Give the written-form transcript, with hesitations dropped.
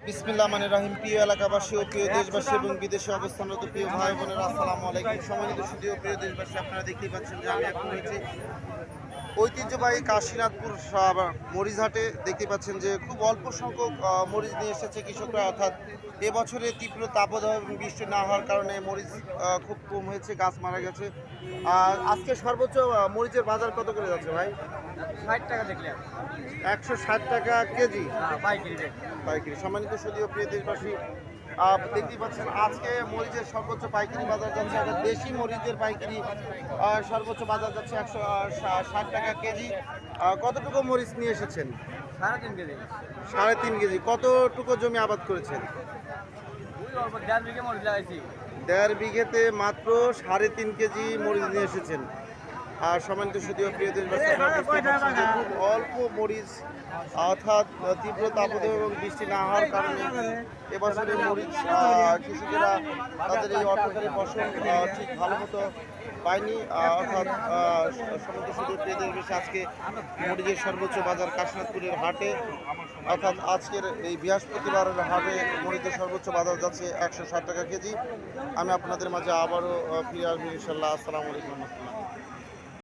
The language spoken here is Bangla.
বিসমিল্লাহ মানে রহিম। প্রিয় এলাকাবাসী ও প্রিয় দেশবাসী এবং বিদেশে অবস্থানরত প্রিয় ভাই বোনেরা, আসসালামু আলাইকুম। সম্মানিত সুধী ও প্রিয় দেশবাসী, আপনারা দেখতেই পাচ্ছেন যে আমি এখন রয়েছি ঐতিহ্যবাহী কাশীনাথপুর মরিচহাটে। দেখতে পাচ্ছেন যে খুব অল্প সংখ্যক মরিচ নিয়ে এসেছে কৃষকরা, অর্থাৎ এবছরে তীব্র তাপদাহ এবং বৃষ্টি না হওয়ার কারণে মরিচ খুব কম হয়েছে, গাছ মারা গেছে। আর আজকে সর্বোচ্চ মরিচের বাজার কত করে যাচ্ছে ভাই? 60 টাকা দেখলে 160 টাকা কেজি পাইকারি রেট। পাইকারি। সম্মানিত সুধী ও প্রিয় দেশবাসী, দেখতেই পাচ্ছেন আজকে মরিচের সর্বোচ্চ পাইকারি বাজার যাচ্ছে, অর্থাৎ দেশি মরিচের পাইকারি সর্বোচ্চ বাজার যাচ্ছে 160 টাকা কেজি। কতটুকু মরিচ নিয়ে এসেছেন? 3.5 কেজি। 3.5 কেজি। কতটুকু জমি আবাদ করেছেন? ওই অল্প 1.5 বিঘে মরিচ লাগাইছি। 1.5 বিঘেতে মাত্র 3.5 কেজি মরিচ নিয়ে এসেছেন। আর সম্মানিত সুধী ও প্রিয় দেশবাসী, আপনারা দেখতে পাচ্ছেন যে খুব অল্প মরিচ, অর্থাৎ তীব্র তাপদাহ এবং বৃষ্টি না হওয়ার কারণে এবছরে মরিচ কৃষকেরা তাদের এই অর্থকারী ফসল ঠিক ভালো মতো পায়নি। অর্থাৎ সম্মানিত সুধী ও প্রিয় দেশবাসী, আজকে মরিচের সর্বোচ্চ বাজার কাশীনাথপুরের হাটে, অর্থাৎ আজকের এই বৃহস্পতিবারের হাটে মরিচের সর্বোচ্চ বাজার যাচ্ছে 160 টাকা কেজি। আমি আপনাদের মাঝে আবারও ফিরে আসবো ইনশাল্লাহ। আসসালামু আলাইকুম রহমতুল্লাহ।